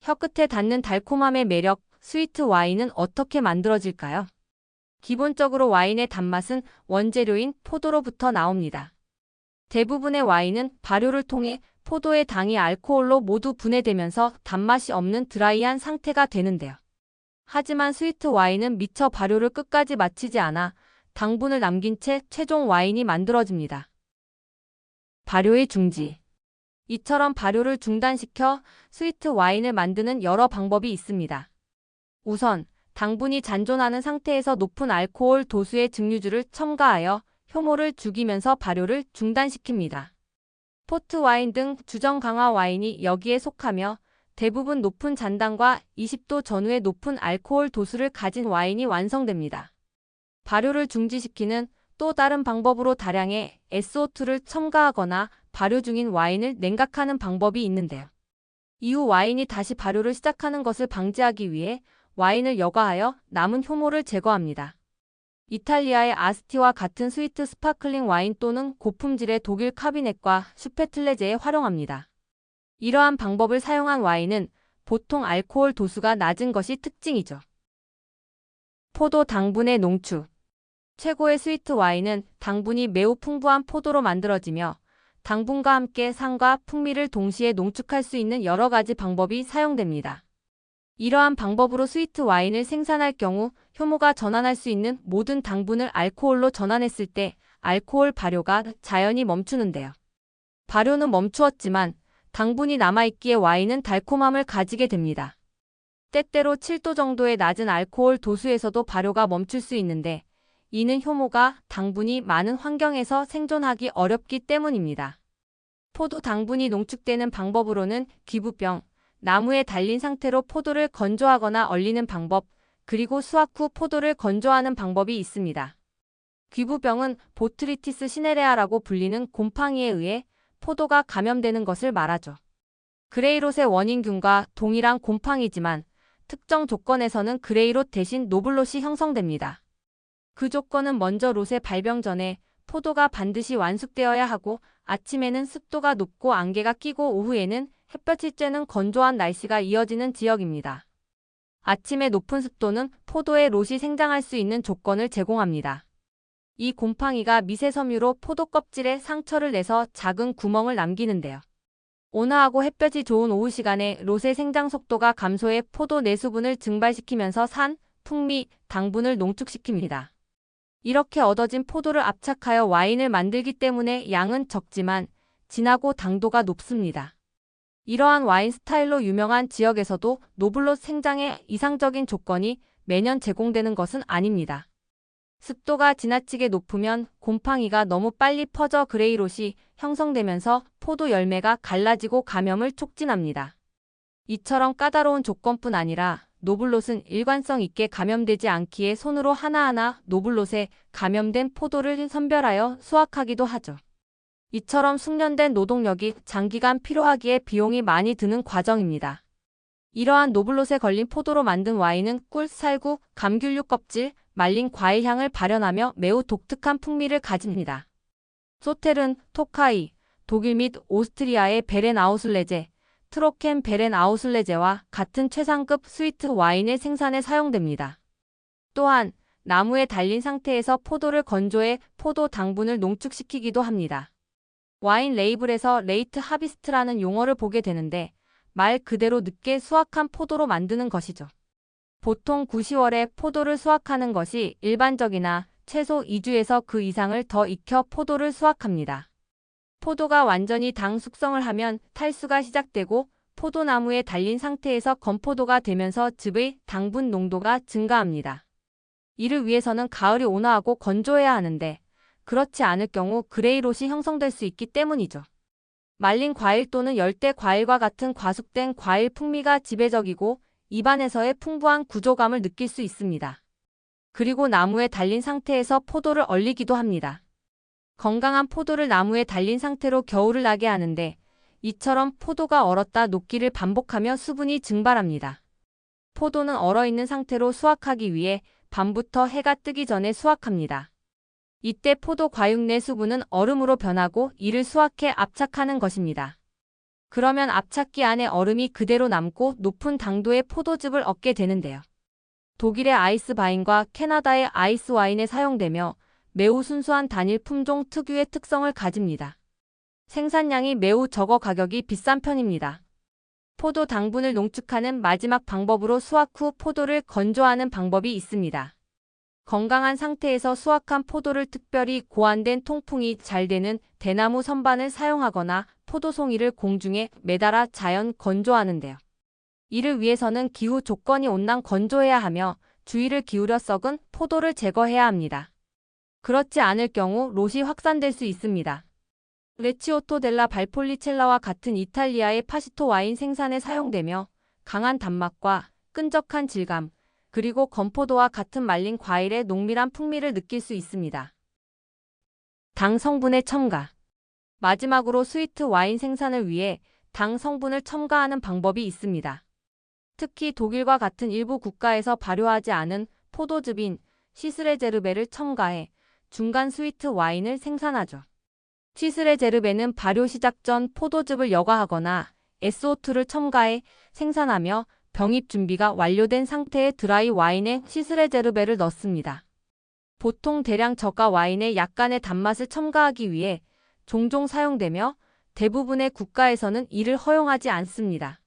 혀끝에 닿는 달콤함의 매력, 스위트 와인은 어떻게 만들어질까요? 기본적으로 와인의 단맛은 원재료인 포도로부터 나옵니다. 대부분의 와인은 발효를 통해 포도의 당이 알코올로 모두 분해되면서 단맛이 없는 드라이한 상태가 되는데요. 하지만 스위트 와인은 미처 발효를 끝까지 마치지 않아 당분을 남긴 채 최종 와인이 만들어집니다. 발효의 중지. 이처럼 발효를 중단시켜 스위트 와인을 만드는 여러 방법이 있습니다. 우선 당분이 잔존하는 상태에서 높은 알코올 도수의 증류주를 첨가하여 효모를 죽이면서 발효를 중단시킵니다. 포트 와인 등 주정 강화 와인이 여기에 속하며 대부분 높은 잔당과 20도 전후의 높은 알코올 도수를 가진 와인이 완성됩니다. 발효를 중지시키는 또 다른 방법으로 다량의 SO2를 첨가하거나 발효 중인 와인을 냉각하는 방법이 있는데요. 이후 와인이 다시 발효를 시작하는 것을 방지하기 위해 와인을 여과하여 남은 효모를 제거합니다. 이탈리아의 아스티와 같은 스위트 스파클링 와인 또는 고품질의 독일 카비넷과 슈페틀레제에 활용합니다. 이러한 방법을 사용한 와인은 보통 알코올 도수가 낮은 것이 특징이죠. 포도 당분의 농축. 최고의 스위트 와인은 당분이 매우 풍부한 포도로 만들어지며 당분과 함께 산과 풍미를 동시에 농축할 수 있는 여러 가지 방법이 사용됩니다. 이러한 방법으로 스위트 와인을 생산할 경우 효모가 전환할 수 있는 모든 당분을 알코올로 전환했을 때 알코올 발효가 자연히 멈추는데요. 발효는 멈추었지만 당분이 남아있기에 와인은 달콤함을 가지게 됩니다. 때때로 7도 정도의 낮은 알코올 도수에서도 발효가 멈출 수 있는데 이는 효모가 당분이 많은 환경에서 생존하기 어렵기 때문입니다. 포도 당분이 농축되는 방법으로는 기부병, 나무에 달린 상태로 포도를 건조하거나 얼리는 방법, 그리고 수확 후 포도를 건조하는 방법이 있습니다. 귀부병은 보트리티스 시네레아라고 불리는 곰팡이에 의해 포도가 감염되는 것을 말하죠. 그레이롯의 원인균과 동일한 곰팡이지만 특정 조건에서는 그레이롯 대신 노블롯이 형성됩니다. 그 조건은 먼저 롯의 발병 전에 포도가 반드시 완숙되어야 하고 아침에는 습도가 높고 안개가 끼고 오후에는 햇볕이 쬐는 건조한 날씨가 이어지는 지역입니다. 아침의 높은 습도는 포도의 롯이 생장할 수 있는 조건을 제공합니다. 이 곰팡이가 미세섬유로 포도 껍질에 상처를 내서 작은 구멍을 남기는데요. 온화하고 햇볕이 좋은 오후 시간에 롯의 생장 속도가 감소해 포도 내수분을 증발시키면서 산, 풍미, 당분을 농축시킵니다. 이렇게 얻어진 포도를 압착하여 와인을 만들기 때문에 양은 적지만 진하고 당도가 높습니다. 이러한 와인 스타일로 유명한 지역에서도 노블롯 생장에 이상적인 조건이 매년 제공되는 것은 아닙니다. 습도가 지나치게 높으면 곰팡이가 너무 빨리 퍼져 그레이롯이 형성되면서 포도 열매가 갈라지고 감염을 촉진합니다. 이처럼 까다로운 조건뿐 아니라 노블롯은 일관성 있게 감염되지 않기에 손으로 하나하나 노블롯에 감염된 포도를 선별하여 수확하기도 하죠. 이처럼 숙련된 노동력이 장기간 필요하기에 비용이 많이 드는 과정입니다. 이러한 노블롯에 걸린 포도로 만든 와인은 꿀, 살구, 감귤류 껍질, 말린 과일 향을 발현하며 매우 독특한 풍미를 가집니다. 소텔은 토카이, 독일 및 오스트리아의 베렌아우슬레제, 트로켄 베렌아우슬레제와 같은 최상급 스위트 와인의 생산에 사용됩니다. 또한 나무에 달린 상태에서 포도를 건조해 포도 당분을 농축시키기도 합니다. 와인 레이블에서 레이트 하비스트라는 용어를 보게 되는데 말 그대로 늦게 수확한 포도로 만드는 것이죠. 보통 9, 10월에 포도를 수확하는 것이 일반적이나 최소 2주에서 그 이상을 더 익혀 포도를 수확합니다. 포도가 완전히 당 숙성을 하면 탈수가 시작되고 포도나무에 달린 상태에서 건포도가 되면서 즙의 당분 농도가 증가합니다. 이를 위해서는 가을이 온화하고 건조해야 하는데 그렇지 않을 경우 그레이롯이 형성될 수 있기 때문이죠. 말린 과일 또는 열대 과일과 같은 과숙된 과일 풍미가 지배적이고 입안에서의 풍부한 구조감을 느낄 수 있습니다. 그리고 나무에 달린 상태에서 포도를 얼리기도 합니다. 건강한 포도를 나무에 달린 상태로 겨울을 나게 하는데 이처럼 포도가 얼었다 녹기를 반복하며 수분이 증발합니다. 포도는 얼어있는 상태로 수확하기 위해 밤부터 해가 뜨기 전에 수확합니다. 이때 포도 과육 내 수분은 얼음으로 변하고 이를 수확해 압착하는 것입니다. 그러면 앞착기 안에 얼음이 그대로 남고 높은 당도의 포도즙을 얻게 되는데요. 독일의 아이스바인과 캐나다의 아이스와인에 사용되며 매우 순수한 단일 품종 특유의 특성을 가집니다. 생산량이 매우 적어 가격이 비싼 편입니다. 포도 당분을 농축하는 마지막 방법으로 수확 후 포도를 건조하는 방법이 있습니다. 건강한 상태에서 수확한 포도를 특별히 고안된 통풍이 잘 되는 대나무 선반을 사용하거나 포도송이를 공중에 매달아 자연 건조하는데요. 이를 위해서는 기후 조건이 온난 건조해야 하며 주의를 기울여 썩은 포도를 제거해야 합니다. 그렇지 않을 경우 롯이 확산될 수 있습니다. 레치오토 델라 발폴리첼라와 같은 이탈리아의 파시토 와인 생산에 사용되며 강한 단맛과 끈적한 질감, 그리고 건포도와 같은 말린 과일의 농밀한 풍미를 느낄 수 있습니다. 당 성분의 첨가. 마지막으로 스위트 와인 생산을 위해 당 성분을 첨가하는 방법이 있습니다. 특히 독일과 같은 일부 국가에서 발효하지 않은 포도즙인 시스레제르베를 첨가해 중간 스위트 와인을 생산하죠. 시스레제르베는 발효 시작 전 포도즙을 여과하거나 SO2를 첨가해 생산하며 병입 준비가 완료된 상태의 드라이 와인에 시스레제르베를 넣습니다. 보통 대량 저가 와인에 약간의 단맛을 첨가하기 위해 종종 사용되며 대부분의 국가에서는 이를 허용하지 않습니다.